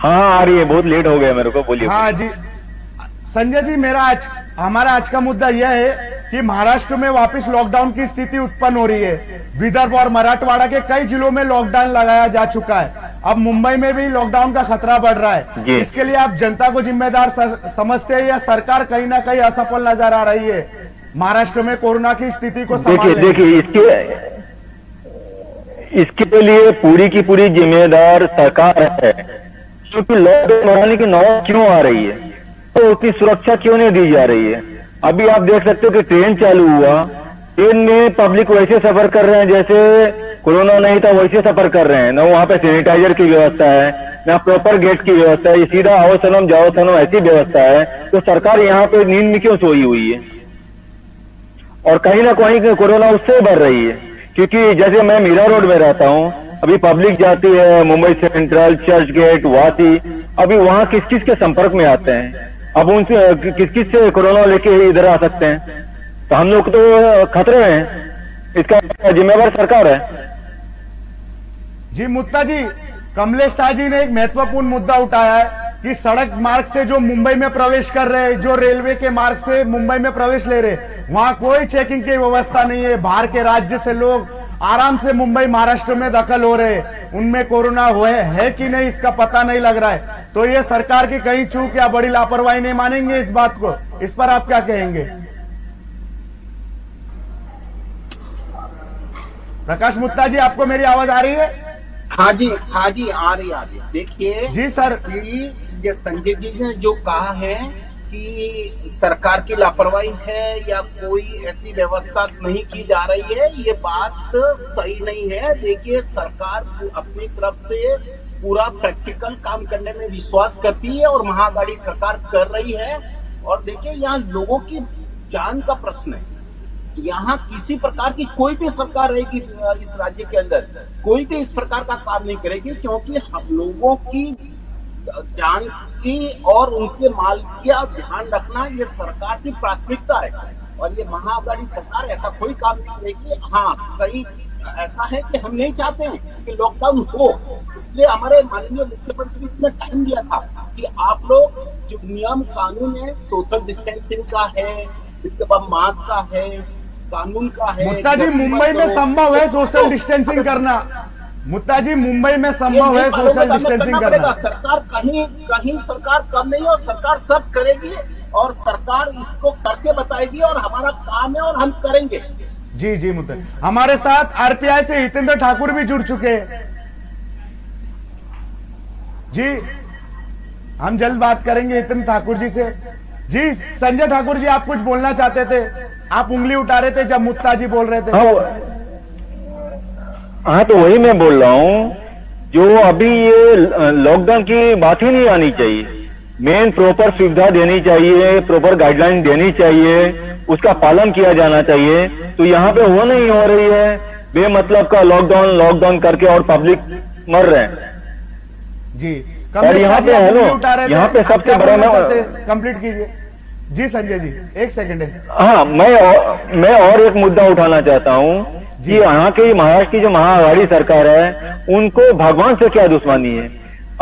हाँ आ रही है, बहुत लेट हो गया मेरे को, बोलिए। हाँ जी संजय जी, हमारा आज का मुद्दा यह है कि महाराष्ट्र में वापस लॉकडाउन की स्थिति उत्पन्न हो रही है। विदर्भ और मराठवाड़ा के कई जिलों में लॉकडाउन लगाया जा चुका है। अब मुंबई में भी लॉकडाउन का खतरा बढ़ रहा है। इसके लिए आप जनता को जिम्मेदार समझते हैं या सरकार कहीं ना कहीं असफल नजर आ रही है महाराष्ट्र में कोरोना की स्थिति को संभालने? देखिए इसके लिए पूरी की पूरी जिम्मेदार सरकार है, क्योंकि लॉकडाउन बढ़ाने की नौबत क्यों आ रही है, तो उसकी सुरक्षा क्यों नहीं दी जा रही है। अभी आप देख सकते हो कि ट्रेन चालू हुआ, ट्रेन में पब्लिक वैसे सफर कर रहे हैं जैसे कोरोना नहीं था, वैसे सफर कर रहे हैं। ना वहां पे सैनिटाइजर की व्यवस्था है, ना प्रॉपर गेट की व्यवस्था है, ये सीधा आओ सनम जाओ सनम ऐसी व्यवस्था है। तो सरकार यहाँ पे नींद में क्यों सोई हुई है? और कहीं ना कहीं कोरोना उससे बढ़ रही है, क्योंकि जैसे मैं मीरा रोड में रहता हूँ, अभी पब्लिक जाती है मुंबई सेंट्रल, चर्च गेट, वासी, अभी वहाँ किस किस के संपर्क में आते हैं, अब उनसे किस किस से कोरोना लेके इधर आ सकते हैं। तो हम लोग तो खतरे में हैं, इसका जिम्मेवार सरकार है। जी मुत्ता जी, कमलेश शाह जी ने एक महत्वपूर्ण मुद्दा उठाया है कि सड़क मार्ग से जो मुंबई में प्रवेश कर रहे हैं, जो रेलवे के मार्ग से मुंबई में प्रवेश ले रहे, वहां कोई चेकिंग की व्यवस्था नहीं है। बाहर के राज्य से लोग आराम से मुंबई महाराष्ट्र में दखल हो रहे हैं, उनमें कोरोना है कि नहीं इसका पता नहीं लग रहा है। तो ये सरकार की कहीं चूक या बड़ी लापरवाही नहीं मानेंगे इस बात को? इस पर आप क्या कहेंगे? प्रकाश मुत्ता जी, आपको मेरी आवाज आ रही है? हाँ जी आ रही है। देखिए जी सर, ये संजय जी ने जो कहा है कि सरकार की लापरवाही है या कोई ऐसी व्यवस्था नहीं की जा रही है, ये बात सही नहीं है। देखिए सरकार अपनी तरफ से पूरा प्रैक्टिकल काम करने में विश्वास करती है और महाआघाड़ी सरकार कर रही है। और देखिए यहाँ लोगों की जान का प्रश्न है, यहाँ किसी प्रकार की कोई भी सरकार रहेगी इस राज्य के अंदर, कोई भी इस प्रकार का काम नहीं करेगी, क्योंकि हम लोगों की जान की और उनके माल का ध्यान रखना ये सरकार की प्राथमिकता है। और ये महाआघाड़ी सरकार ऐसा कोई काम नहीं करेगी। हाँ, कहीं ऐसा है कि हम नहीं चाहते हैं कि लॉकडाउन हो, इसलिए हमारे माननीय मुख्यमंत्री ने टाइम दिया था कि आप लोग जो नियम कानून है, सोशल डिस्टेंसिंग का है, इसके बाद मास्क का है, कानून का है। मुत्ता जी, मुंबई में संभव है सोशल डिस्टेंसिंग करना? मुत्ता जी, मुंबई में संभव है सोशल डिस्टेंसिंग करना? सरकार कहीं सरकार कम नहीं है, सरकार सब करेगी और सरकार इसको करके बताएगी और हमारा काम है और हम करेंगे। जी मुत्ता, हमारे साथ आरपीआई से हितेंद्र ठाकुर भी जुड़ चुके हैं। जी, हम जल्द बात करेंगे हितेंद्र ठाकुर जी से। जी संजय ठाकुर जी, आप कुछ बोलना चाहते थे, आप उंगली उठा रहे थे जब मुत्ता जी बोल रहे थे। हाँ तो वही मैं बोल रहा हूँ, जो अभी ये लॉकडाउन की बात ही नहीं आनी चाहिए। मेन प्रॉपर सुविधा देनी चाहिए, प्रॉपर गाइडलाइन देनी चाहिए, उसका पालन किया जाना चाहिए। तो यहाँ पे वो नहीं हो रही है, बेमतलब का लॉकडाउन करके और पब्लिक मर रहे हैं। जी, और यहाँ पे है लो, यहाँ पे सबसे बड़ा कंप्लीट कीजिए। जी संजय जी, एक सेकंड है। हाँ, मैं और एक मुद्दा उठाना चाहता हूँ जी। यहाँ की महाराष्ट्र की जो महाआघाड़ी सरकार है, उनको भगवान से क्या दुश्मनी है?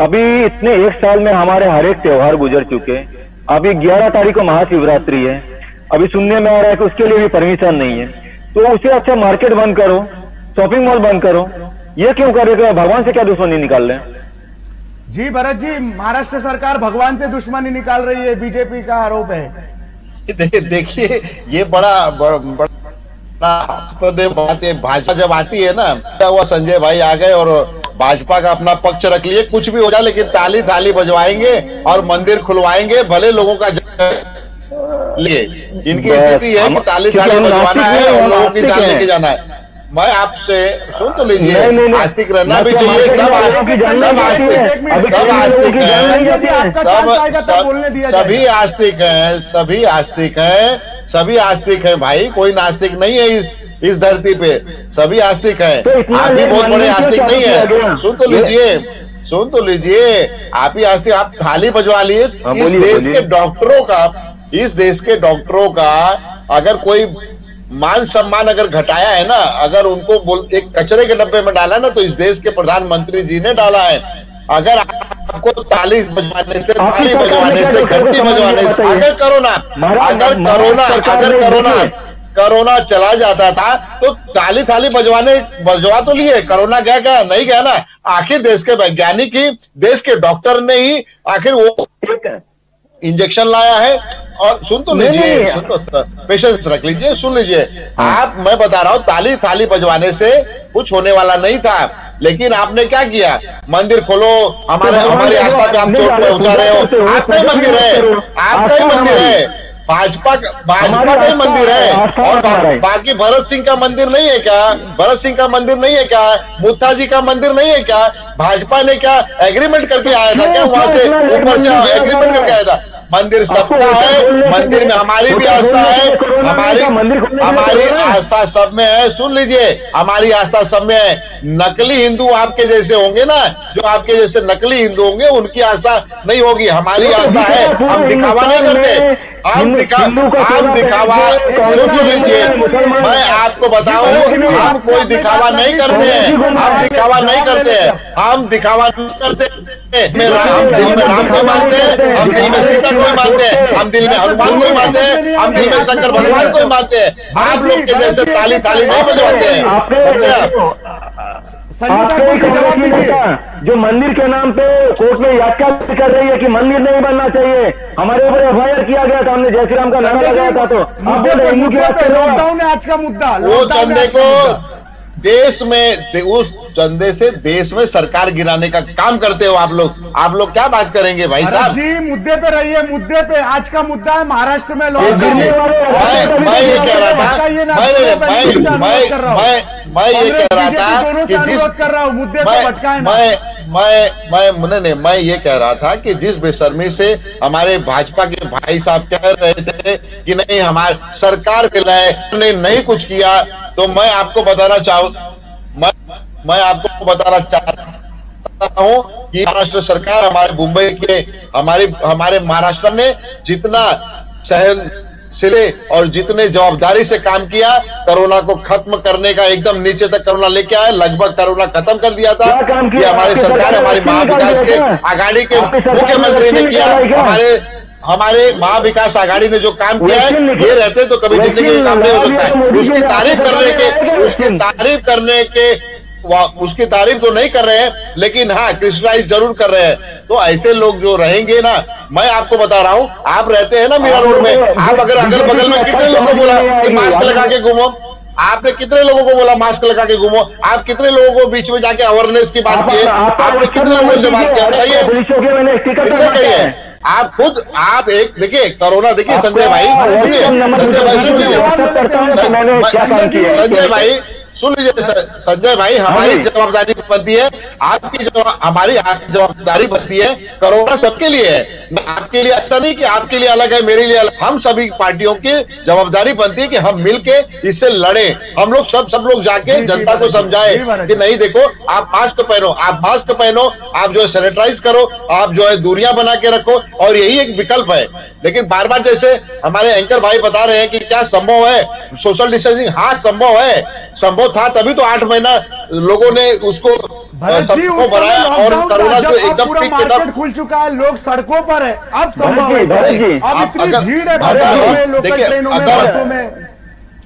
अभी इतने एक साल में हमारे हर एक त्योहार गुजर चुके। अभी 11 तारीख को महाशिवरात्रि है, अभी सुनने में आ रहा है कि उसके लिए भी परमिशन नहीं है। तो उससे अच्छा मार्केट बंद करो, शॉपिंग मॉल बंद करो, ये क्यों करेगा? भगवान से क्या दुश्मनी निकाल रहे हैं? जी भरत जी, महाराष्ट्र सरकार भगवान से दुश्मनी निकाल रही है, बीजेपी का आरोप है। देखिए ये बड़ा बात है। भाजपा जब आती है ना, हुआ संजय भाई आ गए और भाजपा का अपना पक्ष रख लिए, कुछ भी हो जाए लेकिन ताली थाली बजवाएंगे और मंदिर खुलवाएंगे, भले लोगों का लिए। इनकी स्थिति है कि ताली थाली बजवाना है और लोगों की जान लेके जाना है। मैं आपसे सुन तो लीजिए, आस्तिक रहना भी चाहिए। सब आस्तिक हैं, सभी आस्तिक हैं भाई, कोई नास्तिक नहीं है इस धरती पे, सभी आस्तिक हैं। आप भी बहुत बड़े आस्तिक नहीं है। सुन तो लीजिए, आप ही आस्तिक, आप थाली बजवा लिए। इस देश के डॉक्टरों का अगर कोई मान सम्मान अगर घटाया है ना, अगर उनको एक कचरे के डब्बे में डाला ना, तो इस देश के प्रधानमंत्री जी ने डाला है। अगर आपको ताली बजवाने से, ताली बजवाने से, घंटी बजवाने से, अगर कोरोना चला जाता था तो ताली थाली बजवा तो लिए, कोरोना गया नहीं गया ना। आखिर देश के वैज्ञानिक ही, देश के डॉक्टर ने ही आखिर वो इंजेक्शन लाया है। और सुन तो लीजिए, सुन तो, पेशेंस रख लीजिए, सुन लीजिए। मैं बता रहा हूं, ताली थाली बजवाने से कुछ होने वाला नहीं था, लेकिन आपने क्या किया? मंदिर खोलो, हमारी आस्था पे आप चोट पहुंचा रहे हो। आपका ही मंदिर है, आपका ही मंदिर है, भाजपा का ही मंदिर है। और बाकी भरत सिंह का मंदिर नहीं है क्या? भरत सिंह का मंदिर नहीं है क्या? मुत्ता जी का मंदिर नहीं है क्या? भाजपा ने क्या एग्रीमेंट करके आया था क्या? वहां से ऊपर से एग्रीमेंट करके आया था। मंदिर सबका है, मंदिर में हमारी भी आस्था है, हमारी आस्था सब में है। सुन लीजिए, हमारी आस्था सब में है। नकली हिंदू आपके जैसे होंगे ना, जो आपके जैसे नकली हिंदू होंगे, उनकी आस्था नहीं होगी, हमारी आस्था है। हम दिखावा नहीं करते, हम दिखावा सुन लीजिए, मैं आपको बताऊं, हम कोई दिखावा नहीं करते हैं, हम दिखावा नहीं करते हैं, हम दिखावा नहीं करते। हम दिल में राम को मानते हैं, हम दिल में सीता को मानते हैं, हम दिल में हनुमान को मानते हैं, हम दिल में शंकर भगवान को मानते हैं। आप लोग के जैसे ताली थाली नहीं बजवाते हैं, समझे आप? जो मंदिर के नाम पे कोर्ट में याचिका कर रही है कि मंदिर नहीं बनना चाहिए, हमारे ऊपर एफआईआर किया गया था, हमने जय श्री राम का नारा लगाया था। तो लॉकडाउन है आज का मुद्दा, वो चंदे को देश में, उस चंदे से देश में सरकार गिराने का काम करते हो आप लोग क्या बात करेंगे भाई साहब जी? मुद्दे पे रहिए, मुद्दे पे। आज का मुद्दा है महाराष्ट्र में लॉकडाउन। मैं ये कह रहा था, मैं ये कह रहा था कि मैं ये कह रहा था कि जिस बेशर्मी से हमारे भाजपा के भाई साहब कह रहे थे कि नहीं हमारे सरकार के लिए नहीं कुछ किया, तो मैं आपको बताना चाहता हूं कि महाराष्ट्र सरकार, हमारे मुंबई के, हमारे महाराष्ट्र ने जितना सहनशीले और जितने जवाबदारी से काम किया, कोरोना को खत्म करने का, एकदम नीचे तक कोरोना लेके आए, लगभग कोरोना खत्म कर दिया था। ये हमारी सरकार, हमारी महाविकास के आघाड़ी के मुख्यमंत्री ने किया। हमारे महाविकास आघाड़ी ने जो काम किया है, ये रहते तो कभी जिंदगी में काम नहीं हो सकता है। उसकी तारीफ तो नहीं कर रहे हैं, लेकिन हाँ क्रिटिसाइज जरूर कर रहे हैं। तो ऐसे लोग जो रहेंगे ना, मैं आपको बता रहा हूं, आप रहते हैं ना मीरा रोड में, आप अगर अगल बगल में कितने लोगों को बोला कि मास्क लगा के घूमो? आपने कितने लोगों को बोला मास्क लगा के घूमो? आप कितने लोगों को बीच में जाके अवेयरनेस की बात की है? आपने कितने लोगों से बात किया? बताइए, कितने कही है? आप खुद, आप एक देखिए कोरोना, देखिए संजय भाई सुन लीजिए, संजय भाई हमारी जवाबदारी बनती है, हमारी जवाबदारी बनती है। कोरोना सबके लिए है, आपके लिए ऐसा नहीं कि आपके लिए अलग है, मेरे लिए अलग। हम सभी पार्टियों की जवाबदारी बनती है कि हम मिलके इससे लड़े। हम लोग सब लोग जाके जनता को समझाए कि नहीं देखो, आप मास्क पहनो, आप जो है सैनिटाइज करो, आप जो है दूरियां बना के रखो, और यही एक विकल्प है। लेकिन बार बार जैसे हमारे एंकर भाई बता रहे हैं कि क्या संभव है सोशल डिस्टेंसिंग? हाँ संभव है, संभव था तभी तो 8 महीना लोगों ने उसको सबको बनाया, और कोरोना जो एकदम पीक पे था, खुल चुका है, लोग सड़कों पर है, अब संभव है। अब इतनी भीड़ है लोकल ट्रेनों में, बसों में।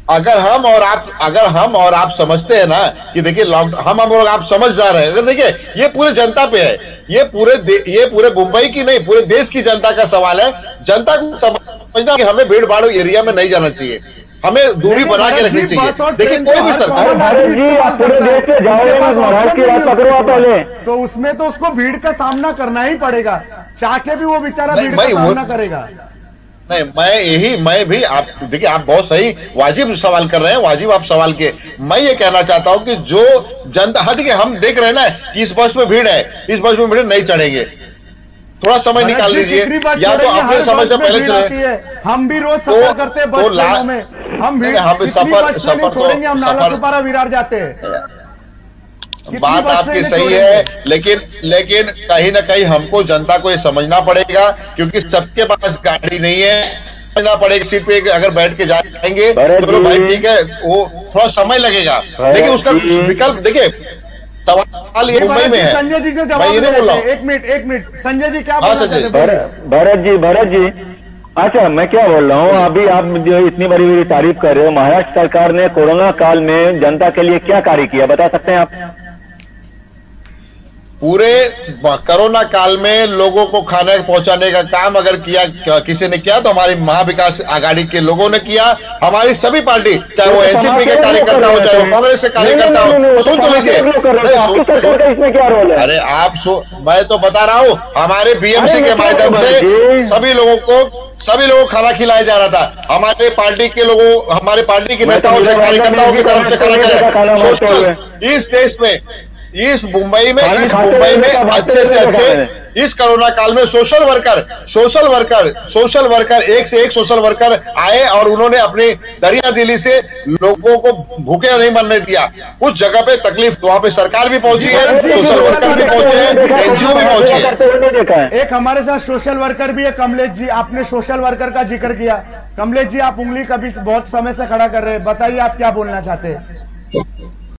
अगर हम और आप समझते हैं ना कि देखिए लॉकडाउन, हम और आप समझदार हैं, अगर देखिए ये पूरे जनता पे है, ये पूरे मुंबई की नहीं, पूरे देश की जनता का सवाल है। जनता को समझना कि हमें भीड़ भाड़ एरिया में नहीं जाना चाहिए, हमें दूरी बना के रखनी चाहिए। देखिए कोई भी सरकार, तो उसमें तो उसको भीड़ का सामना करना ही पड़ेगा, चाह के भी वो बेचारा भीड़ का सामना करेगा। नहीं, मैं भी आप देखिए, आप बहुत सही वाजिब सवाल कर रहे हैं, वाजिब आप सवाल किए। मैं ये कहना चाहता हूं कि जो जनता, हाँ देखिए हम देख रहे हैं ना कि इस बस में भीड़ है, इस बस में भीड़ नहीं चढ़ेंगे, थोड़ा समय निकाल लीजिए, या तो अपने समय से पहले चले। हम भी रोज सफर करते हैं बस में, हम सफर छोड़ेंगे, हम नालासोपारा विरार जाते हैं। बात आपकी सही है, लेकिन कहीं ना कहीं हमको जनता को ये समझना पड़ेगा, क्योंकि सबके पास गाड़ी नहीं है। समझना पड़ेगा, सीट पे अगर बैठ के जाएंगे तो भाई ठीक है, वो थोड़ा समय लगेगा, लेकिन उसका विकल्प देखिए, सवाल ये मुंबई में है। संजय जी से मैं जवाब ये नहीं दे बोल रहा रहे हूँ। एक मिनट संजय जी क्या हाँ, बोलना संजय। चाहते हैं? भरत जी अच्छा मैं क्या बोल रहा हूँ, अभी आप जो इतनी बड़ी बड़ी तारीफ कर रहे हो, महाराष्ट्र सरकार ने कोरोना काल में जनता के लिए क्या कार्य किया बता सकते हैं आप? पूरे कोरोना काल में लोगों को खाना पहुंचाने का काम अगर किया किसी ने किया तो हमारी महाविकास आघाड़ी के लोगों ने किया। हमारी सभी पार्टी, चाहे वो एनसीपी के कार्यकर्ता हो, चाहे वो कांग्रेस के कार्यकर्ता हो, सुन तो लीजिए। इसमें क्या रोल है? अरे मैं तो बता रहा हूँ, हमारे बीएमसी के माध्यम से सभी लोगों को खाना खिलाया जा रहा था। हमारे पार्टी के लोगों, हमारे पार्टी के नेताओं से, कार्यकर्ताओं की तरफ से खाना खिलाया। सोशल इस देश में, इस मुंबई में अच्छे से अच्छे इस कोरोना काल में सोशल वर्कर एक से एक सोशल वर्कर आए और उन्होंने अपनी दरिया दिली से लोगों को भूखे नहीं मरने दिया। कुछ जगह पे तकलीफ तो वहां पे सरकार भी पहुंची है, सोशल वर्कर भी पहुंचे हैं, एनजीओ भी पहुंची है। एक हमारे साथ सोशल वर्कर भी है कमलेश जी। आपने सोशल वर्कर का जिक्र किया। कमलेश जी आप उंगली कभी बहुत समय से खड़ा कर रहे हैं, बताइए आप क्या बोलना चाहते हैं?